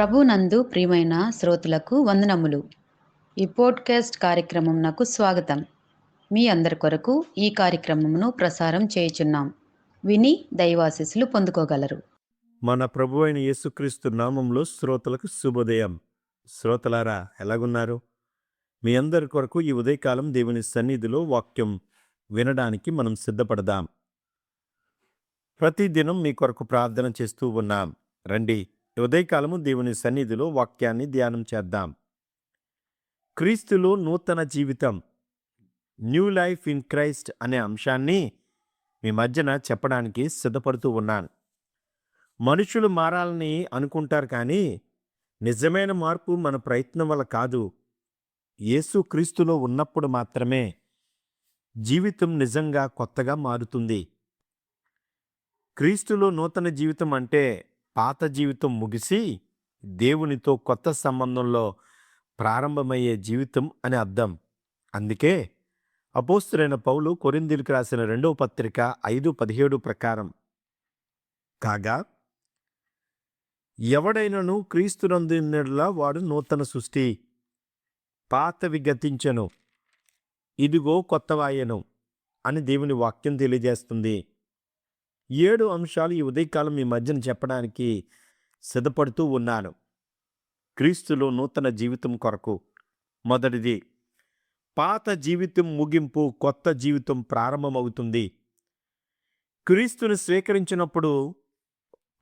ప్రభునందు ప్రియమైన శ్రోతలకు వందనములు. ఈ పోడ్కాస్ట్ కార్యక్రమం నాకు స్వాగతం. మీ అందరి కొరకు ఈ కార్యక్రమమును ప్రసారం చేయుచున్నాం. విని దైవాశీస్సులు పొందుకోగలరు. మన ప్రభు అయిన యేసుక్రీస్తు నామంలో శ్రోతలకు శుభోదయం. శ్రోతలారా ఎలాగున్నారు? మీ అందరి కొరకు ఈ ఉదయకాలం దేవుని సన్నిధిలో వాక్యం వినడానికి మనం సిద్ధపడదాం. ప్రతిదినం మీ కొరకు ప్రార్థన చేస్తూ ఉన్నాం. రండి, ఈ ఉదయకాలము దేవుని సన్నిధిలో వాక్యాన్ని ధ్యానం చేద్దాం. క్రీస్తులో నూతన జీవితం, న్యూ లైఫ్ ఇన్ క్రైస్ట్ అనే అంశాన్ని మీ మధ్యన చెప్పడానికి సిద్ధపడుతూ ఉన్నాను. మనుషులు మారాలని అనుకుంటారు, కానీ నిజమైన మార్పు మన ప్రయత్నం వల్ల కాదు. యేసు క్రీస్తులో ఉన్నప్పుడు మాత్రమే జీవితం నిజంగా కొత్తగా మారుతుంది. క్రీస్తులో నూతన జీవితం అంటే పాత జీవితం ముగిసి దేవునితో కొత్త సంబంధంలో ప్రారంభమయ్యే జీవితం అని అర్థం. అందుకే అపోస్తలుడైన పౌలు కొరింథీయులకు రాసిన 2వ పత్రిక 5:17 ప్రకారం, కాగా ఎవడైనను క్రీస్తునందున్నెడల వాడు నూతన సృష్టి, పాతవి గతించెను, ఇదిగో కొత్తవాయెను అని దేవుని వాక్యం తెలియజేస్తుంది. 7 అంశాలు ఈ ఉదయకాలం మీ మధ్యన చెప్పడానికి సిద్ధపడుతూ ఉన్నాను. క్రీస్తులో నూతన జీవితం కొరకు మొదటిది, పాత జీవితం ముగింపు, కొత్త జీవితం ప్రారంభమవుతుంది. క్రీస్తుని స్వీకరించినప్పుడు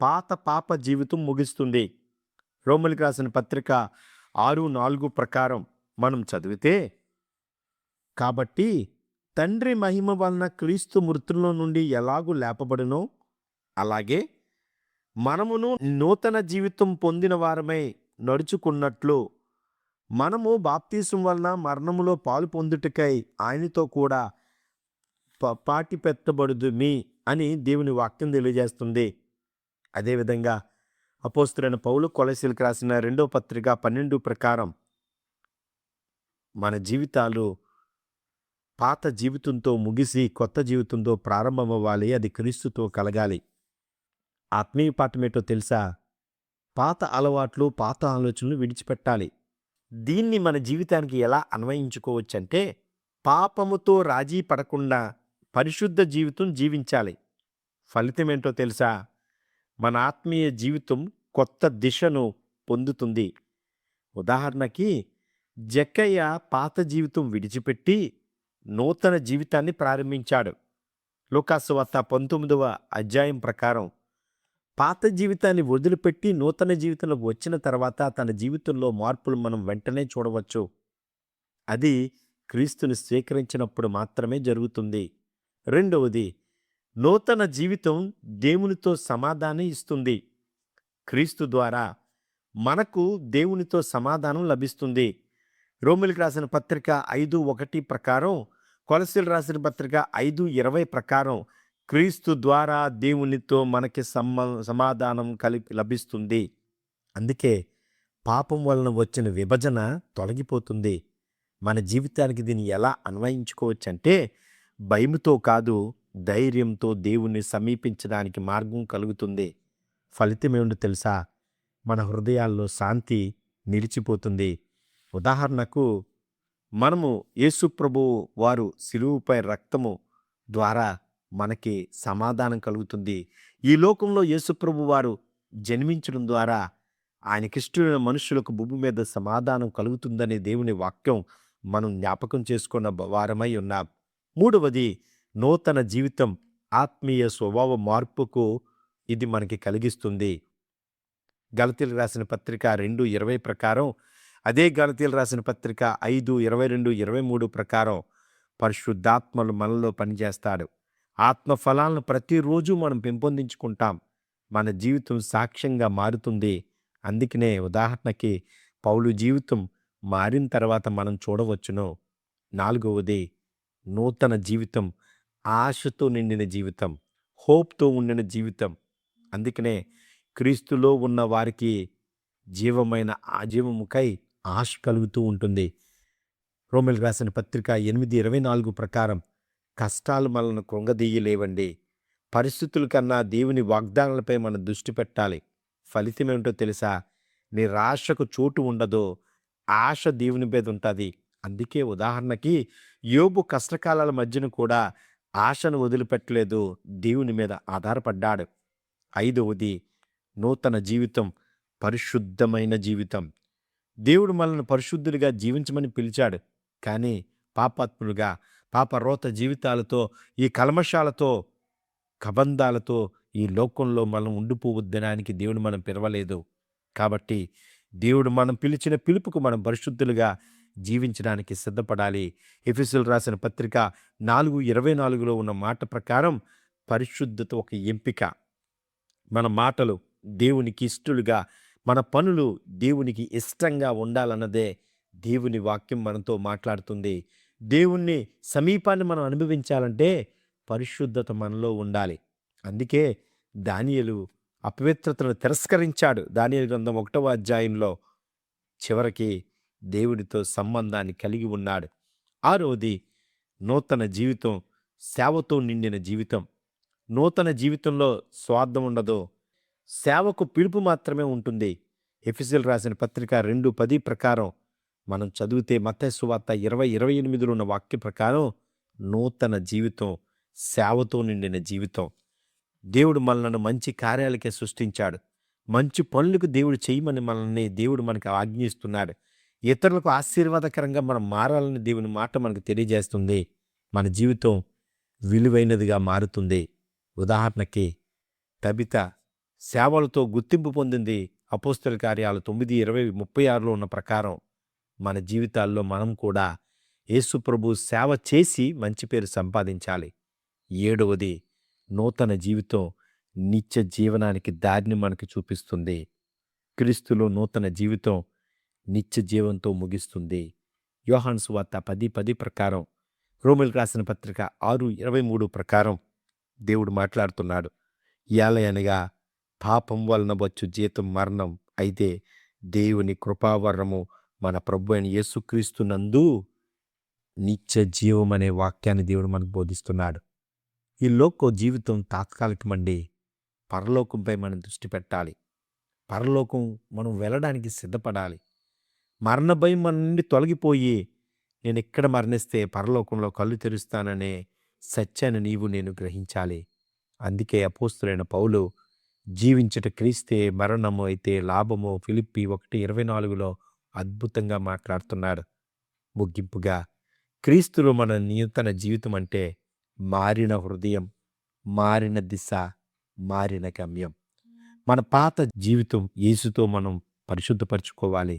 పాత పాప జీవితం ముగిస్తుంది. రోమీయులకు రాసిన పత్రిక 6:4 ప్రకారం మనం చదివితే, కాబట్టి తండ్రి మహిమ వలన క్రీస్తు మృతుల్లో నుండి ఎలాగూ లేపబడునో అలాగే మనమును నూతన జీవితం పొందిన వారమై నడుచుకున్నట్లు మనము బాప్తీసం వలన మరణములో పాలు పొందుటకై ఆయనతో కూడా పాటి పెట్టబడుదుమి అని దేవుని వాక్యం తెలియజేస్తుంది. అదేవిధంగా అపోస్తలుడైన పౌలు కొలస్సీయులకు రాసిన 2వ పత్రిక 12 ప్రకారం మన జీవితాలు పాత జీవితంతో ముగిసి కొత్త జీవితంతో ప్రారంభమవ్వాలి. అది క్రీస్తుతో కలగాలి. ఆత్మీయ పాఠమేటో తెలుసా? పాత అలవాట్లు, పాత ఆలోచనలు విడిచిపెట్టాలి. దీన్ని మన జీవితానికి ఎలా అన్వయించుకోవచ్చంటే, పాపముతో రాజీ పడకుండా పరిశుద్ధ జీవితం జీవించాలి. ఫలితం ఏంటో తెలుసా? మన ఆత్మీయ జీవితం కొత్త దిశను పొందుతుంది. ఉదాహరణకి, జక్కయ్య పాత జీవితం విడిచిపెట్టి నూతన జీవితాన్ని ప్రారంభించాడు. లూకాసు వార్త 19వ అధ్యాయం ప్రకారం పాత జీవితాన్ని వదిలిపెట్టి నూతన జీవితంలోకి వచ్చిన తర్వాత తన జీవితంలో మార్పులు మనం వెంటనే చూడవచ్చు. అది క్రీస్తుని స్వీకరించినప్పుడు మాత్రమే జరుగుతుంది. రెండవది, నూతన జీవితం దేవునితో సమాధానం ఇస్తుంది. క్రీస్తు ద్వారా మనకు దేవునితో సమాధానం లభిస్తుంది. రోమీయులకు రాసిన పత్రిక 5:1 ప్రకారం, కొలస్సీయులకు రాసిన పత్రిక 5:20 ప్రకారం క్రీస్తు ద్వారా దేవునితో మనకి సమాధానం లభిస్తుంది. అందుకే పాపం వలన వచ్చిన విభజన తొలగిపోతుంది. మన జీవితానికి దీన్ని ఎలా అన్వయించుకోవచ్చంటే, భయముతో కాదు, ధైర్యంతో దేవుణ్ణి సమీపించడానికి మార్గం కలుగుతుంది. ఫలితం ఏమిటో తెలుసా? మన హృదయాల్లో శాంతి నిలిచిపోతుంది. ఉదాహరణకు, మనము యేసు ప్రభువు వారు శిలువపై రక్తము ద్వారా మనకి సమాధానం కలుగుతుంది. ఈ లోకంలో యేసు ప్రభు వారు జన్మించడం ద్వారా ఆయనకిష్టమైన మనుషులకు భూమి మీద సమాధానం కలుగుతుందనే దేవుని వాక్యం మనం జ్ఞాపకం చేసుకున్న వారమై ఉన్నాం. మూడవది, నూతన జీవితం ఆత్మీయ స్వభావ మార్పుకు ఇది మనకి కలిగిస్తుంది. గలతీయులకు రాసిన పత్రిక 2:20 ప్రకారం, అదే గలతీయులకు రాసిన పత్రిక 5:22-23 ప్రకారం పరిశుద్ధాత్మలు మనలో పనిచేస్తాడు. ఆత్మ ఫలాలను ప్రతిరోజు మనం పెంపొందించుకుంటాం. మన జీవితం సాక్ష్యంగా మారుతుంది. అందుకనే ఉదాహరణకి పౌలు జీవితం మారిన తర్వాత మనం చూడవచ్చును. నాలుగవది, నూతన జీవితం ఆశతో నిండిన జీవితం, హోప్తో ఉండిన జీవితం. అందుకనే క్రీస్తులో ఉన్న వారికి జీవమైన ఆజీవముకై ఆశ కలుగుతూ ఉంటుంది. రోమీయులకు రాసిన పత్రిక 8:24 ప్రకారం, కష్టాలు మనల్ని కృంగదీయలేవండి. పరిస్థితుల కన్నా దేవుని వాగ్దానాలపై మనం దృష్టి పెట్టాలి. ఫలితం ఏమిటో తెలుసా? నిరాశకు చోటు ఉండదో ఆశ దేవుని మీద ఉంటుంది. అందుకే ఉదాహరణకి యోబు కష్టకాలాల మధ్యన కూడా ఆశను వదిలిపెట్టలేదు, దేవుని మీద ఆధారపడ్డాడు. ఐదవది నూతన జీవితం, పరిశుద్ధమైన జీవితం. దేవుడు మనల్ని పరిశుద్ధులుగా జీవించమని పిలిచాడు. కానీ పాపాత్ములుగా, పాపరోత జీవితాలతో, ఈ కల్మషాలతో, కబంధాలతో ఈ లోకంలో మనం ఉండిపోవద్దడానికి దేవుడు మనం పిలవలేదు. కాబట్టి దేవుడు మనం పిలిచిన పిలుపుకు మనం పరిశుద్ధులుగా జీవించడానికి సిద్ధపడాలి. ఎఫెసీయులకు రాసిన పత్రిక 4:24లో ఉన్న మాట ప్రకారం పరిశుద్ధత ఒక ఎంపిక. మన మాటలు దేవునికి ఇష్టలుగా, మన పనులు దేవునికి ఇష్టంగా ఉండాలన్నదే దేవుని వాక్యం మనతో మాట్లాడుతుంది. దేవుని సమీపాన్ని మనం అనుభవించాలంటే పరిశుద్ధత మనలో ఉండాలి. అందుకే దానియేలు అపవిత్రతను తిరస్కరించాడు. దానియేలు గ్రంథం 1వ అధ్యాయంలో చివరికి దేవుడితో సంబంధాన్ని కలిగి ఉన్నాడు. ఆరోది నూతన జీవితం, సేవతో నిండిన జీవితం. నూతన జీవితంలో స్వార్థం ఉండదు, సేవకు పిలుపు మాత్రమే ఉంటుంది. ఎఫెసీయులకు రాసిన పత్రిక 2:10 ప్రకారం మనం చదివితే మత్తయి సువార్త 20:28లో ఉన్న వాక్య ప్రకారం నూతన జీవితం, సేవతో నిండిన జీవితం. దేవుడు మనల్ని మంచి కార్యాలకే సృష్టించాడు. మంచి పనులకు దేవుడు చేయమని మనల్ని దేవుడు మనకు ఆజ్ఞిస్తున్నాడు. ఇతరులకు ఆశీర్వాదకరంగా మనం మారాలని దేవుని మాట మనకు తెలియజేస్తుంది. మన జీవితం విలువైనదిగా మారుతుంది. ఉదాహరణకి తబిత సేవలతో గుర్తింపు పొందింది. అపోస్తల కార్యాలు 9:20-36లో ఉన్న ప్రకారం మన జీవితాల్లో మనం కూడా యేసు ప్రభు సేవ చేసి మంచి పేరు సంపాదించాలి. ఏడవది నూతన జీవితం నిత్య జీవనానికి దారిని మనకు చూపిస్తుంది. క్రీస్తులో నూతన జీవితం నిత్య జీవంతో ముగిస్తుంది. యోహాను సువార్త 10:10 ప్రకారం, రోమీయులకు రాసిన పత్రిక 6:23 ప్రకారం దేవుడు మాట్లాడుతున్నాడు. ఏలయనగా పాపం వలన వచ్చు జీతం మరణం, అయితే దేవుని కృపావరము మన ప్రభు అయిన యేసుక్రీస్తునందు నిత్య జీవం అనే వాక్యాన్ని దేవుడు మనకు బోధిస్తున్నాడు. ఈ లోక జీవితం తాత్కాలికమండి. పరలోకంపై మనం దృష్టి పెట్టాలి. పరలోకం మనం వెళ్ళడానికి సిద్ధపడాలి. మరణ భయం మన నుండి తొలగిపోయి నేను ఎక్కడ మరణిస్తే పరలోకంలో కళ్ళు తెరుస్తాననే సత్యాన్ని నీవు నేను గ్రహించాలి. అందుకే అపోస్తలుడైన పౌలు జీవించుట క్రీస్తే, మరణము అయితే లాభము ఫిలిప్పి 1:24లో అద్భుతంగా మాట్లాడుతున్నాడు. ముగింపుగా క్రీస్తులో మన నూతన జీవితం అంటే మారిన హృదయం, మారిన దిశ, మారిన గమ్యం. మన పాత జీవితం యేసుతో మనం పరిశుద్ధపరచుకోవాలి.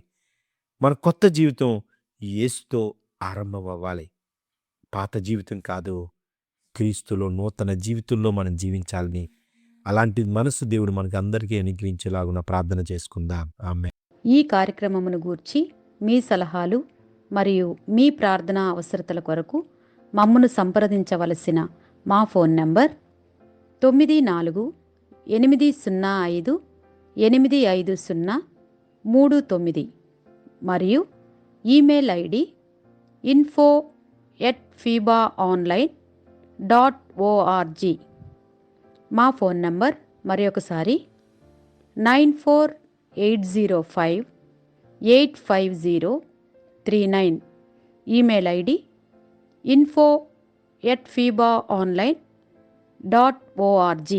మన కొత్త జీవితం యేసుతో ఆరంభం అవ్వాలి. పాత జీవితం కాదు, క్రీస్తులో నూతన జీవితంలో మనం జీవించాలని, అలాంటి మనసు దేవుడు మనకు అందరికీ అనుగ్రహించేలాగున ప్రార్థన చేసుకుందాం. ఆమేన్. ఈ కార్యక్రమమును గూర్చి మీ సలహాలు మరియు మీ ప్రార్థనా అవసరతల కొరకు మమ్మను సంప్రదించవలసిన మా ఫోన్ నంబర్ 9448508503 మరియు ఈమెయిల్ ఐడి info@fibaonline.org. మా ఫోన్ నంబర్ మరొకసారి 9480585039. Email ID info@fibaonline.org.